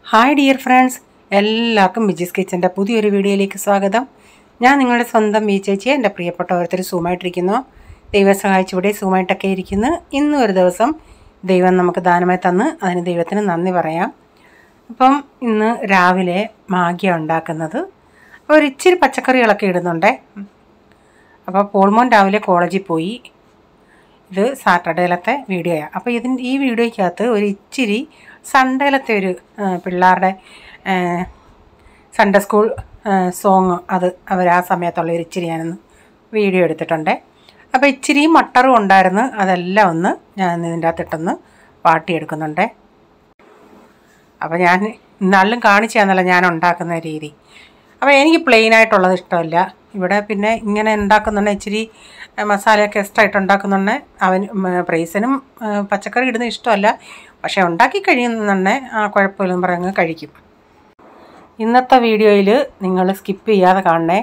Hi dear friends, എല്ലാവർക്കും വിജീസ് കിച്ചൻ്റെ പുതിയൊരു വീഡിയോയിലേക്ക് സ്വാഗതം. ഞാൻ നിങ്ങളുടെ സ്വന്തം വി ചേച്ചി. എൻ്റെ പ്രിയപ്പെട്ട ഓരോരുത്തർ സുഖമായിട്ടിരിക്കുന്നു. ദൈവം സഹായിച്ചിവിടെ സുഖമായിട്ടൊക്കെ ഇരിക്കുന്നു. ഇന്നും ഒരു ദിവസം ദൈവം നമുക്ക് ദാനമായി തന്ന് അതിന് ദൈവത്തിന് നന്ദി പറയാം. അപ്പം ഇന്ന് രാവിലെ മാഗിയ ഉണ്ടാക്കുന്നത്. ഒരിച്ചിരി പച്ചക്കറികളൊക്കെ ഇടുന്നുണ്ടേ. അപ്പോൾ പോൾമോൻ രാവിലെ കോളേജിൽ പോയി. ഇത് സാറ്റർഡേയിലത്തെ വീഡിയോയാണ്. അപ്പോൾ ഈ വീഡിയോയ്ക്കകത്ത് ഒരു ഇച്ചിരി സൺഡേയിലത്തെ ഒരു പിള്ളേരുടെ സൺഡേ സ്കൂൾ സോങ് അവർ ആ സമയത്തുള്ള ഒരു ഇച്ചിരി ഞാനൊന്ന് വീഡിയോ എടുത്തിട്ടുണ്ട്. അപ്പോൾ ഇച്ചിരി മട്ടറും ഉണ്ടായിരുന്നു. അതെല്ലാം ഒന്ന് ഞാൻ ഇതിൻ്റെ അകത്തിട്ടൊന്ന് വാട്ടിയെടുക്കുന്നുണ്ട്. അപ്പോൾ ഞാൻ ഇന്നാളിലും കാണിച്ചു തന്നല്ല ഞാൻ ഉണ്ടാക്കുന്ന രീതി. അപ്പോൾ എനിക്ക് പ്ലെയിനായിട്ടുള്ളത് ഇഷ്ടമല്ല. ഇവിടെ പിന്നെ ഇങ്ങനെ ഉണ്ടാക്കുന്നുണ്ടെങ്കിൽ ഇച്ചിരി മസാലയൊക്കെ എക്സ്ട്രാ ആയിട്ട് ഉണ്ടാക്കുന്നുണ്ടെങ്കിൽ പ്രൈസിനും പച്ചക്കറി ഇടുന്ന ഇഷ്ടമല്ല. പക്ഷേ ഉണ്ടാക്കി കഴിയുന്നുണ്ടെങ്കിൽ കുഴപ്പമില്ലെന്ന് പറഞ്ഞ് കഴിക്കും. ഇന്നത്തെ വീഡിയോയിൽ നിങ്ങൾ സ്കിപ്പ് ചെയ്യാതെ കാണണേ.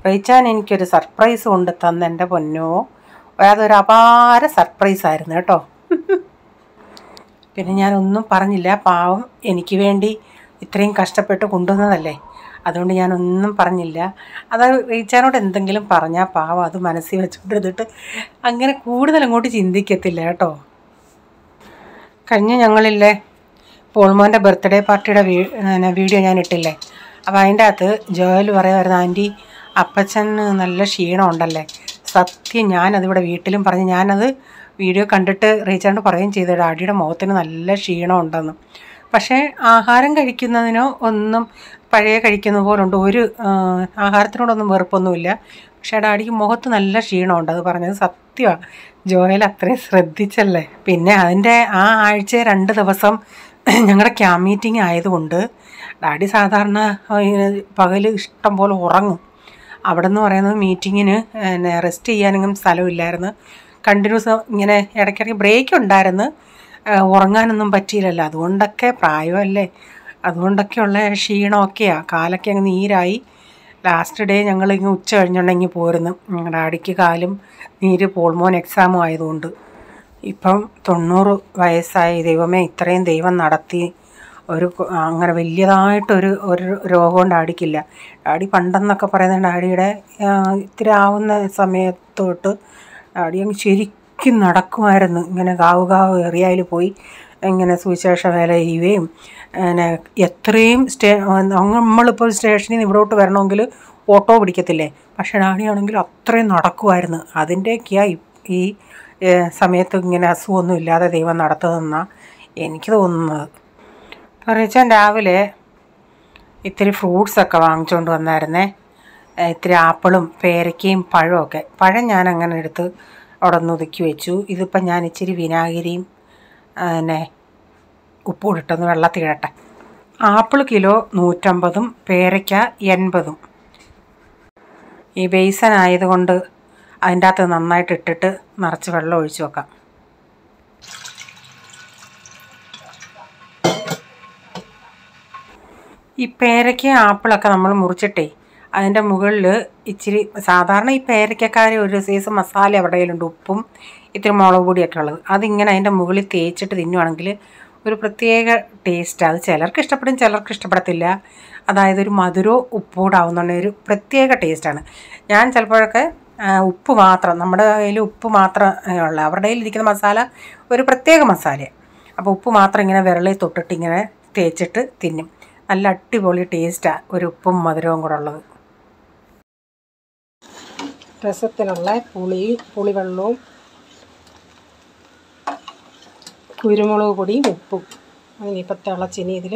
റീച്ചാൻ എനിക്കൊരു സർപ്രൈസ് കൊണ്ട് തന്ന എൻ്റെ പൊന്നോ, അതൊരു അപാര സർപ്രൈസായിരുന്നു കേട്ടോ. പിന്നെ ഞാനൊന്നും പറഞ്ഞില്ല. പാവം എനിക്ക് വേണ്ടി ഇത്രയും കഷ്ടപ്പെട്ട് കൊണ്ടുവന്നതല്ലേ, അതുകൊണ്ട് ഞാനൊന്നും പറഞ്ഞില്ല. അത് റീച്ചാനോട് എന്തെങ്കിലും പറഞ്ഞാൽ പാവം അത് മനസ്സിൽ വെച്ചുകൊണ്ടിരുന്നിട്ട് അങ്ങനെ കൂടുതൽ അങ്ങോട്ട് ചിന്തിക്കത്തില്ല കേട്ടോ. കഴിഞ്ഞ ഞങ്ങളില്ലേ പോൾമോൻ്റെ ബർത്ത്ഡേ പാർട്ടിയുടെ വീഡിയോ ഞാൻ ഇട്ടില്ലേ. അപ്പോൾ അതിൻ്റെ അകത്ത് ജോയൽ പറയുമായിരുന്നു, ആൻറ്റി അപ്പച്ചന് നല്ല ക്ഷീണം ഉണ്ടല്ലേ. സത്യം ഞാനതിവിടെ വീട്ടിലും പറഞ്ഞ് ഞാനത് വീഡിയോ കണ്ടിട്ട് റീച്ചാനോട് പറയുകയും ചെയ്തു, ഡാഡിയുടെ മുഖത്തിന് നല്ല ക്ഷീണം ഉണ്ടെന്ന്. പക്ഷേ ആഹാരം കഴിക്കുന്നതിനോ ഒന്നും പഴയ കഴിക്കുന്ന പോലുണ്ട്. ഒരു ആഹാരത്തിനോടൊന്നും വെറുപ്പൊന്നുമില്ല. പക്ഷേ ഡാഡിക്ക് മുഖത്ത് നല്ല ക്ഷീണമുണ്ട്. അത് പറഞ്ഞത് സത്യമാണ്. ജോയൽ അത്രയും ശ്രദ്ധിച്ചല്ലേ. പിന്നെ അതിൻ്റെ ആ ആഴ്ച 2 ദിവസം ഞങ്ങളുടെ ക്യാമ്പ് മീറ്റിംഗ് ആയതുകൊണ്ട് ഡാഡി സാധാരണ പകൽ ഇഷ്ടം പോലെ ഉറങ്ങും. അവിടെ നിന്ന് പറയുന്നത് മീറ്റിങ്ങിന് റെസ്റ്റ് ചെയ്യാനെങ്കിലും സ്ഥലമില്ലായിരുന്നു. കണ്ടിന്യൂസ് ഇങ്ങനെ ഇടയ്ക്കിടയ്ക്ക് ബ്രേക്ക് ഉണ്ടായിരുന്നു. ഉറങ്ങാനൊന്നും പറ്റിയില്ലല്ലോ. അതുകൊണ്ടൊക്കെ പ്രായമല്ലേ, അതുകൊണ്ടൊക്കെയുള്ള ക്ഷീണമൊക്കെയാണ്. കാലൊക്കെ അങ്ങ് നീരായി. ലാസ്റ്റ് ഡേ ഞങ്ങളിങ്ങ് ഉച്ച കഴിഞ്ഞുണ്ടെങ്കിൽ പോരുന്നു. ഡാഡിക്ക് കാലും നീര്, പോൾമോൻ എക്സാമും ആയതുകൊണ്ട്. ഇപ്പം 90 വയസ്സായി. ദൈവമേ, ഇത്രയും ദൈവം നടത്തി. അങ്ങനെ വലിയതായിട്ടൊരു രോഗവും ഡാഡിക്കില്ല. ഡാഡി പണ്ടെന്നൊക്കെ പറയുന്നത് ഡാഡിയുടെ ഇത്തിരി ആവുന്ന സമയത്തോട്ട് ഡാഡി അങ്ങ് ശരിക്കും നടക്കുമായിരുന്നു. ഇങ്ങനെ കാവ് ഏറിയയിൽ പോയി ഇങ്ങനെ സുവിശേഷ വേല ചെയ്യുകയും പിന്നെ എത്രയും നമ്മളിപ്പോൾ സ്റ്റേഷനിൽ നിന്ന് ഇവിടോട്ട് വരണമെങ്കിൽ ഓട്ടോ പിടിക്കത്തില്ലേ. പക്ഷേ ഡാഡിയാണെങ്കിൽ അത്രയും നടക്കുമായിരുന്നു. അതിൻ്റെയൊക്കെയാണ് ഈ സമയത്ത് ഇങ്ങനെ അസുഖമൊന്നും ഇല്ലാതെ ദൈവം നടത്തുന്നതെന്നാണ് എനിക്ക് തോന്നുന്നത്. പറയച്ചാൻ രാവിലെ ഇത്തിരി ഫ്രൂട്ട്സൊക്കെ വാങ്ങിച്ചുകൊണ്ട് വന്നായിരുന്നേ. ഇത്തിരി ആപ്പിളും പേരയ്ക്കയും പഴമൊക്കെ. പഴം ഞാൻ അങ്ങനെ എടുത്ത് അവിടെ നിന്ന് ഒതുക്കി വെച്ചു. ഇതിപ്പം ഞാൻ ഇച്ചിരി വിനാഗിരിയും പിന്നെ ഉപ്പും ഇട്ടൊന്ന് വെള്ളത്തിലിടട്ടെ. ആപ്പിൾ കിലോ 150, പേരയ്ക്ക 80. ഈ ബേസൻ ആയതുകൊണ്ട് അതിൻ്റെ അകത്ത് നന്നായിട്ട് ഇട്ടിട്ട് നിറച്ച് വെള്ളം ഒഴിച്ച് വെക്കാം. ഈ പേരയ്ക്ക ആപ്പിളൊക്കെ നമ്മൾ മുറിച്ചിട്ടേ അതിൻ്റെ മുകളിൽ ഇച്ചിരി സാധാരണ ഈ പേരയ്ക്കക്കാർ ഒരു സൈസ് മസാല അവിടെ കയ്യിലുണ്ട്, ഉപ്പും ഇത്തിരി മുളക് പൊടിയൊക്കെ ഉള്ളത്. അതിങ്ങനെ അതിൻ്റെ മുകളിൽ തേച്ചിട്ട് തിന്നുവാണെങ്കിൽ ഒരു പ്രത്യേക ടേസ്റ്റ്. അത് ചിലർക്ക് ഇഷ്ടപ്പെടും, ചിലർക്ക് ഇഷ്ടപ്പെടത്തില്ല. അതായത് ഒരു മധുരവും ഉപ്പൂടെ ആവുന്നുണ്ടെങ്കിൽ ഒരു പ്രത്യേക ടേസ്റ്റാണ്. ഞാൻ ചിലപ്പോഴൊക്കെ ഉപ്പ് മാത്രം, നമ്മുടെ കയ്യിൽ ഉപ്പ് മാത്രം ഉള്ള, അവരുടെ കയ്യിലിരിക്കുന്ന മസാല ഒരു പ്രത്യേക മസാലയാണ്. അപ്പോൾ ഉപ്പ് മാത്രം ഇങ്ങനെ വിരളിൽ തൊട്ടിട്ട് ഇങ്ങനെ തേച്ചിട്ട് തിന്നും. നല്ല അടിപൊളി ടേസ്റ്റാണ് ഒരു ഉപ്പും മധുരവും കൂടെ ഉള്ളത്. രസത്തിനുള്ള പുളിവെള്ളവും കുരുമുളക് പൊടിയും ഉപ്പും. ഇനിയിപ്പോൾ തിളച്ചിനി ഇതിൽ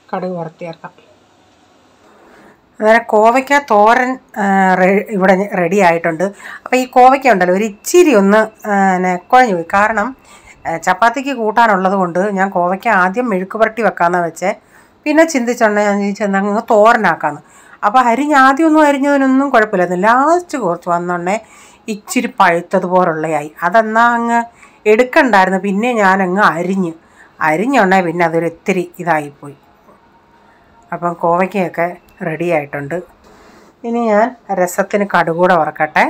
കടുക് വറുത്ത് ചേർക്കാം. അന്നേരം കോവയ്ക്ക തോരൻ ഇവിടെ റെഡി ആയിട്ടുണ്ട്. അപ്പോൾ ഈ കോവയ്ക്ക ഉണ്ടല്ലോ ഒരു ഇച്ചിരി ഒന്ന് കുഴഞ്ഞു പോയി. കാരണം ചപ്പാത്തിക്ക് കൂട്ടാനുള്ളത് കൊണ്ട് ഞാൻ കോവയ്ക്ക ആദ്യം മെഴുക്ക് പുരട്ടി വെക്കാമെന്ന് വെച്ചേ. പിന്നെ ചിന്തിച്ചുണ്ടെങ്കിൽ ഞാൻ ചിന്തിച്ചെന്നങ്ങ് തോരനാക്കാമെന്ന്. അപ്പോൾ ആദ്യമൊന്നും അരിഞ്ഞതിനൊന്നും കുഴപ്പമില്ലായിരുന്നു. ലാസ്റ്റ് കുറച്ച് വന്നുണ്ടേ ഇച്ചിരി പഴുത്തതുപോലുള്ളതായി. അതെന്നാ അങ്ങ് എടുക്കണ്ടായിരുന്നു. പിന്നെ ഞാനങ്ങ് അരിഞ്ഞുണ്ടേ പിന്നെ അതൊരു ഇത്തിരി ഇതായിപ്പോയി. അപ്പം കോവയ്ക്കയൊക്കെ റെഡി ആയിട്ടുണ്ട്. ഇനി ഞാൻ രസത്തിന് കടുകൂടെ വറക്കട്ടെ.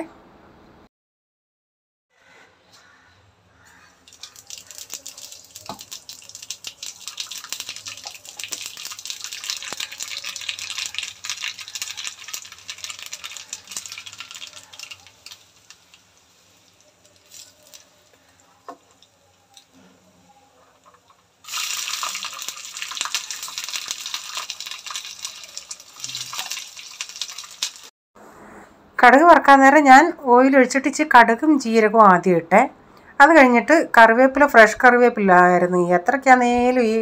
കടുക് വറക്കാൻ നേരം ഞാൻ ഓയിൽ ഒഴിച്ചിട്ട് ഇച്ചിരി കടുകും ജീരകവും ആദ്യം ഇട്ടേ. അത് കഴിഞ്ഞിട്ട് കറിവേപ്പില, ഫ്രഷ് കറിവേപ്പിലായിരുന്നു. എത്രയ്ക്കാന്നേലും ഈ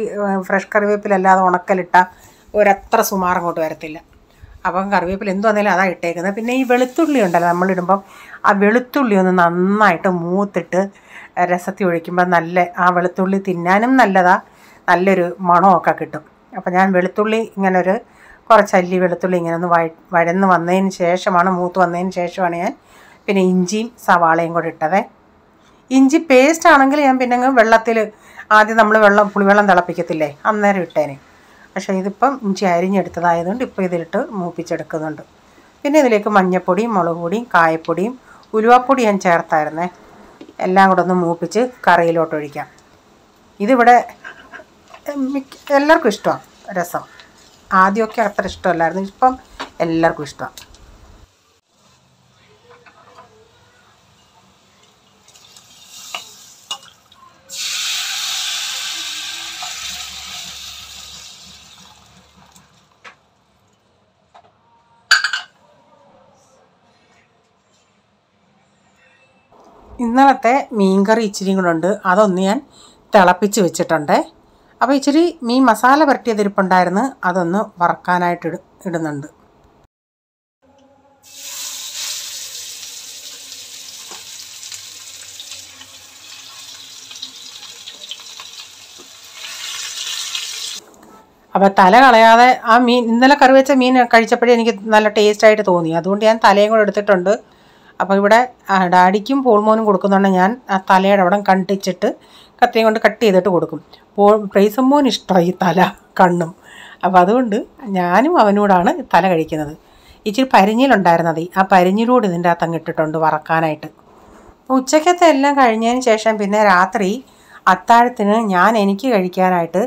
ഫ്രഷ് കറിവേപ്പില അല്ലാതെ ഉണക്കലിട്ടാൽ ഒരത്ര സുമാർ അങ്ങോട്ട് വരത്തില്ല. അപ്പം കറിവേപ്പില എന്തു വന്നാലും അതാണ് ഇട്ടേക്കുന്നത്. പിന്നെ ഈ വെളുത്തുള്ളി ഉണ്ടല്ലോ, നമ്മളിടുമ്പം ആ വെളുത്തുള്ളി ഒന്ന് നന്നായിട്ട് മൂത്തിട്ട് രസത്തിൽ ഒഴിക്കുമ്പോൾ ആ വെളുത്തുള്ളി തിന്നാനും നല്ലതാണ്, നല്ലൊരു മണമൊക്കെ കിട്ടും. അപ്പം ഞാൻ വെളുത്തുള്ളി ഇങ്ങനെ കുറച്ചല്ലി വെളുത്തുള്ളി ഇങ്ങനെ ഒന്ന് വഴന്ന് വന്നതിന് ശേഷമാണ്, മൂത്ത് വന്നതിന് ശേഷമാണ് ഞാൻ പിന്നെ ഇഞ്ചിയും സവാളയും കൂടെ ഇട്ടത്. ഇഞ്ചി പേസ്റ്റ് ആണെങ്കിൽ ഞാൻ പിന്നെ വെള്ളത്തിൽ ആദ്യം നമ്മൾ പുളിവെള്ളം തിളപ്പിക്കത്തില്ലേ, അന്നേരം ഇട്ടേനെ. പക്ഷേ ഇതിപ്പം ഇഞ്ചി അരിഞ്ഞെടുത്തതായതുകൊണ്ട് ഇപ്പോൾ ഇതിലിട്ട് മൂപ്പിച്ചെടുക്കുന്നുണ്ട്. പിന്നെ ഇതിലേക്ക് മഞ്ഞൾപ്പൊടിയും മുളക് പൊടിയും കായപ്പൊടിയും ഉലുവാപ്പൊടി ഞാൻ ചേർത്തായിരുന്നേ. എല്ലാം കൂടെ ഒന്ന് മൂപ്പിച്ച് കറിയിലോട്ട് ഒഴിക്കാം. ഇതിവിടെ എല്ലാവർക്കും ഇഷ്ടമാണ് രസം. ആദ്യമൊക്കെ അത്ര ഇഷ്ടമല്ലായിരുന്നു, ഇപ്പം എല്ലാവർക്കും ഇഷ്ടമാണ്. ഇന്നലത്തെ മീൻകറി ഇച്ചിരി കൂടെ ഉണ്ട്, അതൊന്ന് ഞാൻ തിളപ്പിച്ച് വെച്ചിട്ടുണ്ട്. അപ്പോൾ ഇച്ചിരി മീൻ മസാല പുരട്ടിയതിരിപ്പുണ്ടായിരുന്നു, അതൊന്ന് വറക്കാനായിട്ട് ഇടുന്നുണ്ട്. അപ്പോൾ തല കളയാതെ ആ മീൻ, ഇന്നലെ കറി വെച്ച മീൻ കഴിച്ചപ്പോഴേ എനിക്ക് നല്ല ടേസ്റ്റായിട്ട് തോന്നി, അതുകൊണ്ട് ഞാൻ തലയും കൂടെ എടുത്തിട്ടുണ്ട്. അപ്പോൾ ഇവിടെ ഡാഡിക്കും പോൾമോനും കൊടുക്കുന്നുണ്ട്. ഞാൻ ആ തലയുടെ അവിടെ കണ്ടിച്ചിട്ട് കത്തിയും കൊണ്ട് കട്ട് ചെയ്തിട്ട് കൊടുക്കും. പ്രൈസമ്മോന് ഇഷ്ടമായി തല കണ്ണും. അപ്പോൾ അതുകൊണ്ട് ഞാനും അവനോടാണ് തല കഴിക്കുന്നത്. ഇച്ചിരി പരിഞ്ഞിലുണ്ടായിരുന്നത്, ആ പരിഞ്ഞിലൂടെ ഇതിൻ്റെ അകത്ത് അങ്ങ് ഇട്ടിട്ടുണ്ട് വറക്കാനായിട്ട്. ഉച്ചക്കത്തെ എല്ലാം കഴിഞ്ഞതിന് ശേഷം പിന്നെ രാത്രി അത്താഴത്തിന് എനിക്ക് കഴിക്കാനായിട്ട്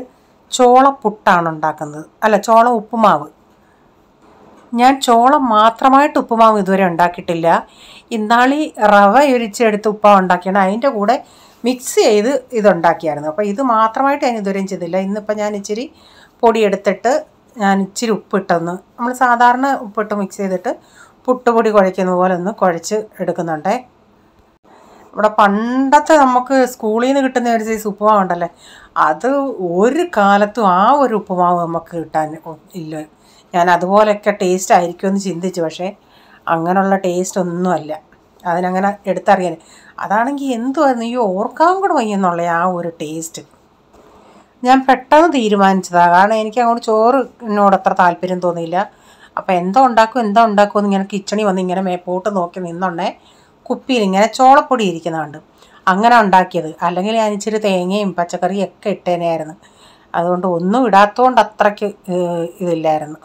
ചോളപ്പുട്ടാണ് ഉണ്ടാക്കുന്നത്, അല്ല ചോള ഉപ്പുമാവ്. ഞാൻ ചോളം മാത്രമായിട്ട് ഉപ്പുമാവ് ഇതുവരെ ഉണ്ടാക്കിയിട്ടില്ല. ഇന്നാളി റവ ഒരിച്ചെടുത്ത് ഉപ്പുമാവ് ഉണ്ടാക്കിയാണ്, അതിൻ്റെ കൂടെ മിക്സ് ചെയ്ത് ഇതുണ്ടാക്കിയായിരുന്നു. അപ്പോൾ ഇത് മാത്രമായിട്ട് ഞാൻ ഇതുവരെയും ചെയ്തില്ല. ഇന്നിപ്പോൾ ഞാൻ ഇച്ചിരി പൊടി എടുത്തിട്ട് ഞാൻ ഇച്ചിരി ഉപ്പിട്ടൊന്ന്, നമ്മൾ സാധാരണ ഉപ്പിട്ട് മിക്സ് ചെയ്തിട്ട് പുട്ടുപൊടി കുഴയ്ക്കുന്ന പോലെ ഒന്ന് കുഴച്ച് എടുക്കുന്നുണ്ടേ. ഇവിടെ പണ്ടത്തെ നമുക്ക് സ്കൂളിൽ നിന്ന് കിട്ടുന്ന ഒരു സൈസ് ഉപ്പുമാവ് ഉണ്ടല്ലേ, അത് ഒരു കാലത്തും ആ ഒരു ഉപ്പുമാവ് നമുക്ക് കിട്ടാൻ ഇല്ല. ഞാൻ അതുപോലെയൊക്കെ ടേസ്റ്റ് ആയിരിക്കുമെന്ന് ചിന്തിച്ചു, പക്ഷേ അങ്ങനെയുള്ള ടേസ്റ്റ് ഒന്നുമല്ല. അതിനങ്ങനെ എടുത്തറിയാൻ അതാണെങ്കിൽ എന്തുമായിരുന്നു ഈ ഓർക്കാൻ കൂടെ വയ്യെന്നുള്ള ആ ഒരു ടേസ്റ്റ്. ഞാൻ പെട്ടെന്ന് തീരുമാനിച്ചതാണ്, കാരണം എനിക്ക് അങ്ങോട്ട് ചോറിനോട് അത്ര താല്പര്യം തോന്നിയില്ല. അപ്പോൾ എന്താ ഉണ്ടാക്കുമെന്ന് ഇങ്ങനെ കിച്ചണിൽ വന്ന് ഇങ്ങനെ മേപ്പോട്ട് നോക്കി നിന്നുണ്ടേ കുപ്പിയിൽ ഇങ്ങനെ ചോളപ്പൊടി ഇരിക്കുന്നുണ്ട്, അങ്ങനെ ഉണ്ടാക്കിയത്. അല്ലെങ്കിൽ ഞാൻ ഇച്ചിരി തേങ്ങയും പച്ചക്കറിയും ഒക്കെ ഇട്ടേനെയായിരുന്നു. അതുകൊണ്ട് ഒന്നും ഇടാത്തതുകൊണ്ട് അത്രയ്ക്ക് ഇതില്ലായിരുന്നു.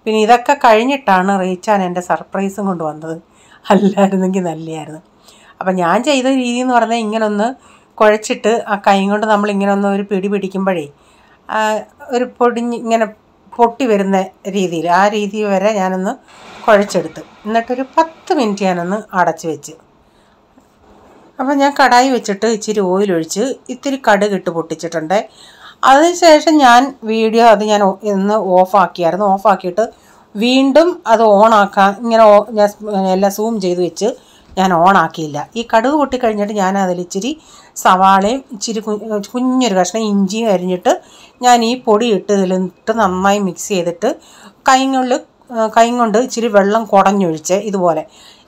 പിന്നെ ഇതൊക്കെ കഴിഞ്ഞിട്ടാണ് റീച്ചാൻ എൻ്റെ സർപ്രൈസും കൊണ്ട് വന്നത്, അല്ലായിരുന്നെങ്കിൽ നല്ലതായിരുന്നു. അപ്പം ഞാൻ ചെയ്ത രീതി എന്ന് പറഞ്ഞാൽ ഇങ്ങനെ ഒന്ന് കുഴച്ചിട്ട് ആ കൈ കൊണ്ട് നമ്മളിങ്ങനെ ഒന്ന് ഒരു പിടി പിടിക്കുമ്പോഴേ ഒരു ഇങ്ങനെ പൊട്ടി വരുന്ന രീതിയിൽ, ആ രീതി വരെ ഞാനൊന്ന് കുഴച്ചെടുത്ത് എന്നിട്ടൊരു 10 മിനിറ്റ് ഞാനൊന്ന് അടച്ച് വെച്ച്. അപ്പം ഞാൻ കടായി വെച്ചിട്ട് ഇച്ചിരി ഓയിലൊഴിച്ച് ഇത്തിരി കടുകിട്ട് പൊട്ടിച്ചിട്ടുണ്ട്. അതിനുശേഷം ഞാൻ ഞാൻ ഇന്ന് ഓഫാക്കിയായിരുന്നു. ഓഫാക്കിയിട്ട് വീണ്ടും അത് ഓണാക്കാൻ ഇങ്ങനെ ഞാൻ എല്ലാം സൂം ചെയ്ത് വെച്ച് ഞാൻ ഓണാക്കിയില്ല. ഈ കടുക് പൊട്ടിക്കഴിഞ്ഞിട്ട് ഞാൻ അതിലിച്ചിരി സവാളയും ഇച്ചിരി കുഞ്ഞൊരു കഷ്ണം ഇഞ്ചിയും അരിഞ്ഞിട്ട് ഞാൻ ഈ പൊടി ഇതിലിട്ട് നന്നായി മിക്സ് ചെയ്തിട്ട് കൈ കൊണ്ട് ഇച്ചിരി വെള്ളം കുടഞ്ഞൊഴിച്ച് ഇതുപോലെ,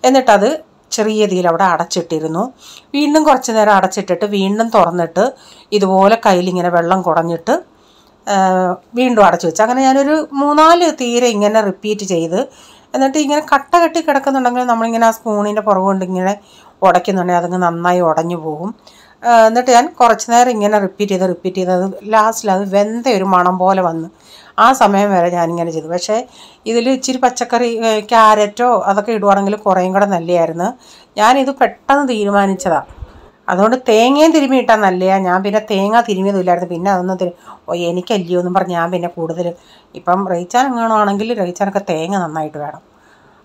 എന്നിട്ടത് ചെറിയ തീയിൽ അവിടെ അടച്ചിട്ടിരുന്നു. വീണ്ടും കുറച്ച് നേരം അടച്ചിട്ടിട്ട് വീണ്ടും തുറന്നിട്ട് ഇതുപോലെ കയ്യിലിങ്ങനെ വെള്ളം കുടഞ്ഞിട്ട് വീണ്ടും അടച്ചു വെച്ച്. അങ്ങനെ ഞാനൊരു 3-4 തീരെ ഇങ്ങനെ റിപ്പീറ്റ് ചെയ്ത്, എന്നിട്ട് ഇങ്ങനെ കട്ട കെട്ടി കിടക്കുന്നുണ്ടെങ്കിൽ നമ്മളിങ്ങനെ ആ സ്പൂണിൻ്റെ പുറകു കൊണ്ട് ഇങ്ങനെ ഉടയ്ക്കുന്നുണ്ടെങ്കിൽ അതങ്ങ് നന്നായി ഉടഞ്ഞു പോകും. എന്നിട്ട് ഞാൻ കുറച്ച് നേരം ഇങ്ങനെ റിപ്പീറ്റ് ചെയ്ത് ലാസ്റ്റിൽ അത് വെന്ത ഒരു മണം പോലെ വന്ന് ആ സമയം വരെ ഞാനിങ്ങനെ ചെയ്തു. പക്ഷേ ഇതിൽ ഇച്ചിരി പച്ചക്കറി ക്യാരറ്റോ അതൊക്കെ ഇടുവാണെങ്കിൽ കുറേയും കൂടെ നല്ലതായിരുന്നു. ഞാനിത് പെട്ടെന്ന് തീരുമാനിച്ചതാണ്. അതുകൊണ്ട് തേങ്ങയും തിരുമ്മി ഇട്ടാൽ നല്ലതാണ്. ഞാൻ പിന്നെ തേങ്ങ തിരുമ്മിയതില്ലായിരുന്നു, പിന്നെ അതൊന്നും എനിക്കല്ലയോ എന്നും പറഞ്ഞ് ഞാൻ പിന്നെ കൂടുതൽ ഇപ്പം റീച്ചാൻ എങ്ങനെയാണെങ്കിൽ റീച്ചാനൊക്കെ തേങ്ങ നന്നായിട്ട് വേണം.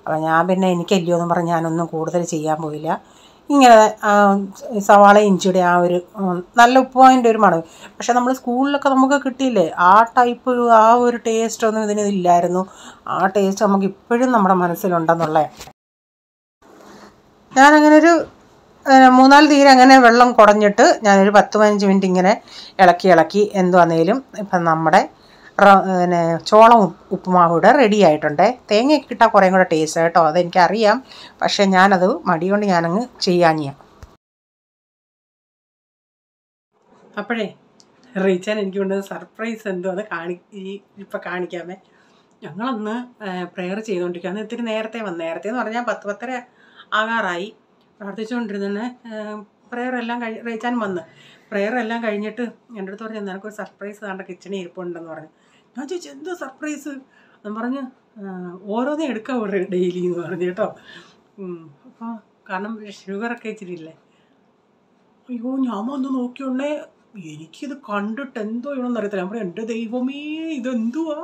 അപ്പോൾ ഞാൻ പിന്നെ എനിക്കല്ലയോ എന്നും പറഞ്ഞ് ഞാനൊന്നും കൂടുതൽ ചെയ്യാൻ പോയില്ല. ഇങ്ങനെ സവാള ഇഞ്ചിയുടെ ആ ഒരു നല്ല ഉപ്പുമാവിൻ്റെ ഒരു മണം. പക്ഷെ നമ്മൾ സ്കൂളിലൊക്കെ നമുക്ക് കിട്ടിയില്ലേ ആ ടൈപ്പ് ആ ഒരു ടേസ്റ്റ് ഒന്നും ഇതിനില്ലായിരുന്നു. ആ ടേസ്റ്റ് നമുക്ക് ഇപ്പോഴും നമ്മുടെ മനസ്സിലുണ്ടെന്നുള്ളത്. ഞാനങ്ങനെ ഒരു 3-4 തീരെ അങ്ങനെ വെള്ളം കുടഞ്ഞിട്ട് ഞാനൊരു 10-15 മിനിറ്റ് ഇങ്ങനെ ഇളക്കി എന്തുവാന്നേലും ഇപ്പം നമ്മുടെ ചോളം ഉപ്പുമാവ് ഇവിടെ റെഡി ആയിട്ടുണ്ട്. തേങ്ങയൊക്കെ ഇട്ടാൽ കുറേ കൂടെ ടേസ്റ്റ് കേട്ടോ, അതെനിക്കറിയാം. പക്ഷേ ഞാനത് മടികൊണ്ട് ഞാനങ്ങ് ചെയ്യാഞ്ഞ. അപ്പോഴേ റീച്ചാൻ എനിക്ക് കൊണ്ട് സർപ്രൈസ് എന്തോ അത് ഇപ്പം കാണിക്കാമേ. ഞങ്ങളന്ന് പ്രെയർ ചെയ്തുകൊണ്ടിരിക്കുക. അന്ന് ഇത്തിരി നേരത്തെ എന്ന് പറഞ്ഞാൽ 10-10:30 ആകാറായി. പ്രാർത്ഥിച്ചുകൊണ്ടിരുന്നെ പ്രെയർ എല്ലാം റീച്ചാൻ വന്ന് പ്രെയർ എല്ലാം കഴിഞ്ഞിട്ട് എൻ്റെ അടുത്ത് പറഞ്ഞു നിനക്കൊരു സർപ്രൈസ് കണ്ട കിച്ചണിൽ ഇരിപ്പുണ്ടെന്ന് പറഞ്ഞു. ഞാൻ ചോദിച്ചു എന്തോ സർപ്രൈസ് എന്ന് പറഞ്ഞ് ഓരോന്നേ എടുക്കാം ഡെയിലി എന്ന് പറഞ്ഞു കേട്ടോ. അപ്പോൾ കാരണം ഷുഗറൊക്കെ ഇച്ചിരി ഇല്ലേ. അയ്യോ ഞാൻ വന്ന് നോക്കിയോണ്ടേ എനിക്കിത് കണ്ടിട്ട് എന്തോ ചെയ്യണമെന്ന് അറിയത്തില്ല. ഞാൻ പറഞ്ഞു എൻ്റെ ദൈവമേ ഇതെന്തുവാ.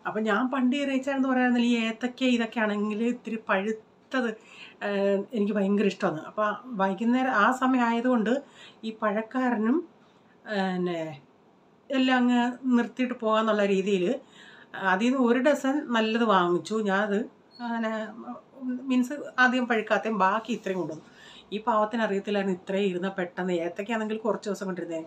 അപ്പം ഞാൻ പണ്ട് റീച്ചാണെന്ന് പറയാമെന്നില്ല, ഈ ഏത്തക്ക ഇതൊക്കെ ആണെങ്കിൽ ഇത്തിരി പഴുത്തത് എനിക്ക് ഭയങ്കര ഇഷ്ടമാണ്. അപ്പോൾ വൈകുന്നേരം ആ സമയം ആയതുകൊണ്ട് ഈ പഴക്കാരനും എല്ലാം അങ്ങ് നിർത്തിയിട്ട് പോകാമെന്നുള്ള രീതിയിൽ അതിൽ നിന്ന് 1 ഡസൻ നല്ലത് വാങ്ങിച്ചു. ഞാനത് അങ്ങനെ മീൻസ് ആദ്യം പഴുക്കാത്തയും ബാക്കി ഇത്രയും കൊണ്ടുവന്നു. ഈ പാവത്തിന് അറിയത്തില്ലായിരുന്നു ഇത്രയും ഇരുന്ന പെട്ടെന്ന്. ഏത്തയ്ക്കാണെങ്കിൽ കുറച്ച് ദിവസം കൊണ്ടിരുന്നേ.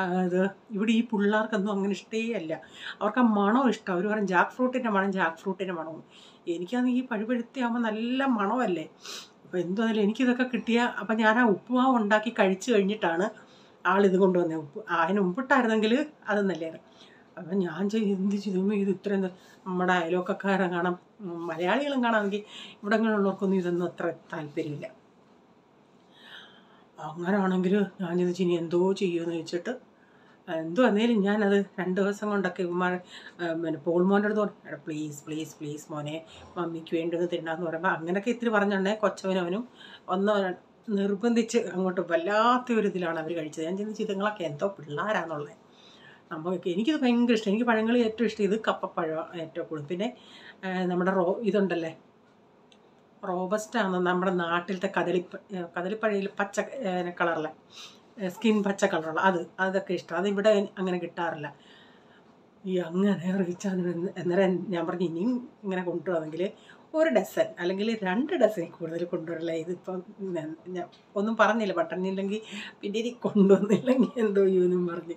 അത് ഇവിടെ ഈ പിള്ളേർക്കൊന്നും അങ്ങനെ ഇഷ്ടേ അല്ല. അവർക്ക് ആ മണം ഇഷ്ടം. അവർ പറയും ജാക്ക് ഫ്രൂട്ടിൻ്റെ മണവും. എനിക്കാണെങ്കിൽ ഈ പഴുപഴുത്തിയാകുമ്പോൾ നല്ല മണമല്ലേ. അപ്പോൾ എന്തായാലും എനിക്കിതൊക്കെ കിട്ടിയ അപ്പം ഞാൻ ആ ഉപ്പുമാവ് ഉണ്ടാക്കി കഴിച്ചു കഴിഞ്ഞിട്ടാണ് ആളിത് കൊണ്ടുവന്നത്. അതിന് മുമ്പിട്ടായിരുന്നെങ്കിൽ അത് നല്ലതായിരുന്നു. അപ്പം ഞാൻ എന്ത് ചെയ്തു ഇത് ഇത്രയും നമ്മുടെ അയൽവക്കക്കാരെ കാണാം, മലയാളികളും കാണാമെങ്കിൽ ഇവിടങ്ങളിലുള്ളവർക്കൊന്നും ഇതൊന്നും അത്ര താല്പര്യമില്ല. അങ്ങനെയാണെങ്കിൽ ഞാനിത് ഇനി എന്തോ ചെയ്യുമെന്ന് വെച്ചിട്ട് എന്തോ എന്നേലും ഞാനത് 2 ദിവസം കൊണ്ടൊക്കെ പോൾമോൻ്റെ അടുത്ത് പറഞ്ഞു പ്ലീസ് മോനെ മമ്മിക്ക് വേണ്ടി ഒന്ന് തിന്നാന്ന് പറയുമ്പോൾ അങ്ങനെയൊക്കെ ഇത്തിരി പറഞ്ഞുണ്ടേ കൊച്ചവനവനും ഒന്ന് നിർബന്ധിച്ച് അങ്ങോട്ട് വല്ലാത്തൊരിതിലാണ് അവർ കഴിച്ചത്. ഞാൻ ചിന്തിച്ച് ഇതുങ്ങളൊക്കെ എന്തോ പിള്ളേരാന്നുള്ളത്. എനിക്കിത് ഭയങ്കര ഇഷ്ടം. എനിക്ക് പഴങ്ങൾ ഏറ്റവും ഇഷ്ടം ഇത് കപ്പപ്പഴം ഏറ്റവും കൂടുതൽ. പിന്നെ നമ്മുടെ ഇതുണ്ടല്ലേ റോബസ്റ്റാണ് നമ്മുടെ നാട്ടിലത്തെ കദളിപ്പഴയിൽ പച്ച കളറിലെ സ്കിൻ പച്ച കളറുള്ള അതൊക്കെ ഇഷ്ടം. അതിവിടെ അങ്ങനെ കിട്ടാറില്ല. ഈ അങ്ങനെ റീച്ചാൻ അന്നേരം ഞാൻ പറഞ്ഞു ഇനിയും ഇങ്ങനെ കൊണ്ടുപോകാമെങ്കിൽ 1 ഡസൻ അല്ലെങ്കിൽ 2 ഡസനിൽ കൂടുതൽ കൊണ്ടുവരില്ല. ഇതിപ്പം ഞാൻ ഒന്നും പറഞ്ഞില്ല, പട്ടണില്ലെങ്കിൽ പിന്നെ ഇനി കൊണ്ടുവന്നില്ലെങ്കിൽ എന്തോ ചെയ്യുമെന്നും പറഞ്ഞ്.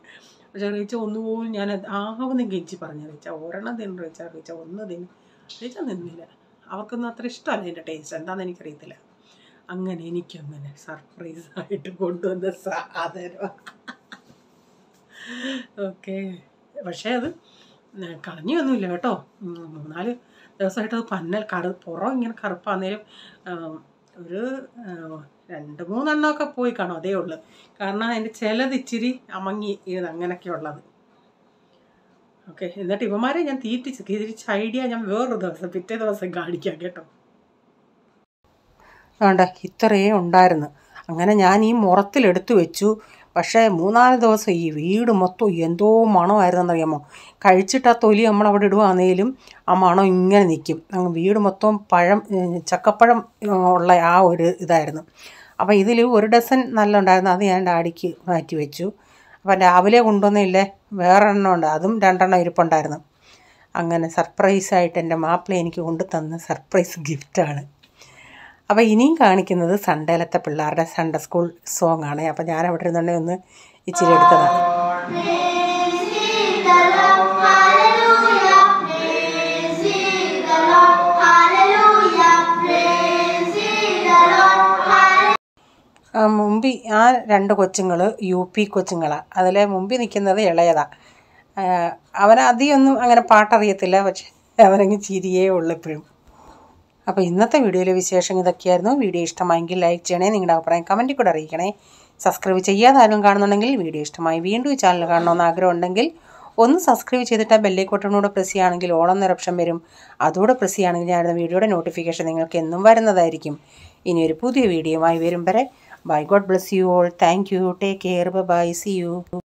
പക്ഷേ റീച്ച ഒന്നുപോലും ഞാൻ ആവുന്നെങ്കിൽ എനിക്ക് പറഞ്ഞു റീച്ച ഒരെണ്ണം തിന്നു റീച്ച ഒന്ന് തിന്നു. റീച്ച നിന്നില്ല. അവർക്കൊന്നും അത്ര ഇഷ്ടമല്ല എൻ്റെ ടേസ്റ്റ് എന്താണെന്ന് എനിക്കറിയത്തില്ല. അങ്ങനെ എനിക്കങ്ങനെ സർപ്രൈസായിട്ട് കൊണ്ടുവന്ന സാധനം. ഓക്കെ, പക്ഷേ അത് കളഞ്ഞൊന്നുമില്ല കേട്ടോ. 3-4 ദിവസമായിട്ട് അത് പുറം ഇങ്ങനെ കറുപ്പാന്നേലും ഒരു 2-3 എണ്ണമൊക്കെ പോയി കാണും, അതേ ഉള്ളു. കാരണം അതിൻ്റെ ചിലത് ഇച്ചിരി അമങ്ങി അങ്ങനെയൊക്കെ ഉള്ളത്. ഓക്കെ, എന്നിട്ട് ഇവന്മാരെ ഞാൻ തിരിച്ച് ഐഡിയ ഞാൻ വേറൊരു ദിവസം പിറ്റേ ദിവസം കാണിക്കാം കേട്ടോ. വേണ്ട ഇത്രയേ ഉണ്ടായിരുന്നു. അങ്ങനെ ഞാൻ ഈ മുറത്തിലെടുത്ത് വെച്ചു. പക്ഷേ 3-4 ദിവസം ഈ വീട് മൊത്തം എന്തോ മണമായിരുന്നെന്നറിയാമോ. കഴിച്ചിട്ട് ആ തൊലി നമ്മളവിടെ ഇടുവാന്നേലും ആ മണം ഇങ്ങനെ നിൽക്കും. വീട് മൊത്തം ചക്കപ്പഴം ഉള്ള ആ ഒരു ഇതായിരുന്നു. അപ്പോൾ ഇതിൽ 1 ഡസൻ നല്ല ഉണ്ടായിരുന്നു. അത് ഞാൻ ഡാഡിക്ക് മാറ്റി വെച്ചു. അപ്പം രാവിലെ കൊണ്ടുവന്നില്ലേ വേറെ എണ്ണം ഉണ്ട്, അതും 2 എണ്ണം ഇരിപ്പുണ്ടായിരുന്നു. അങ്ങനെ സർപ്രൈസായിട്ട് എൻ്റെ മാപ്പിള എനിക്ക് കൊണ്ടു തന്ന സർപ്രൈസ് ഗിഫ്റ്റാണ്. അപ്പോൾ ഇനിയും കാണിക്കുന്നത് സൺഡേയിലത്തെ പിള്ളേരുടെ സൺഡേ സ്കൂൾ സോങ് ആണ്. അപ്പോൾ ഞാൻ അവിടെ ഇരുന്നുണ്ടെങ്കിൽ ഒന്ന് ഇച്ചിരി എടുത്തതാണ്. മുമ്പിൽ ആ 2 കൊച്ചുങ്ങൾ UP കൊച്ചുങ്ങളാണ്. അതിലെ മുമ്പിൽ നിൽക്കുന്നത് ഇളയതാണ്. അവനധികമൊന്നും അങ്ങനെ പാട്ടറിയത്തില്ല, പക്ഷേ അവനങ്ങ് ചിരിയേ ഉള്ളൂ എപ്പോഴും. അപ്പോൾ ഇന്നത്തെ വീഡിയോയിലെ വിശേഷം ഇതൊക്കെയായിരുന്നു. വീഡിയോ ഇഷ്ടമായെങ്കിൽ ലൈക്ക് ചെയ്യണേ, നിങ്ങളുടെ അഭിപ്രായം കമൻറ്റിൽ കൂടെ അറിയിക്കണേ. സബ്സ്ക്രൈബ് ചെയ്യാതെ ആരും കാണുന്നുണ്ടെങ്കിൽ വീഡിയോ ഇഷ്ടമായി വീണ്ടും ഈ ചാനൽ കാണണമെന്ന് ആഗ്രഹം ഉണ്ടെങ്കിൽ ഒന്ന് സബ്സ്ക്രൈബ് ചെയ്തിട്ട് ബെല്ലൈക്കോട്ടനോട് പ്രസ് ചെയ്യുകയാണെങ്കിൽ ഓളെന്നൊരു ഓപ്ഷൻ വരും. അതുകൂടെ പ്രസ് ചെയ്യുകയാണെങ്കിൽ ഞാനിടുന്ന വീഡിയോയുടെ നോട്ടിഫിക്കേഷൻ നിങ്ങൾക്ക് എന്നും വരുന്നതായിരിക്കും. ഇനി ഒരു പുതിയ വീഡിയോയുമായി വരും വരെ bye. God bless you all. Thank you. Take care. Bye. See U.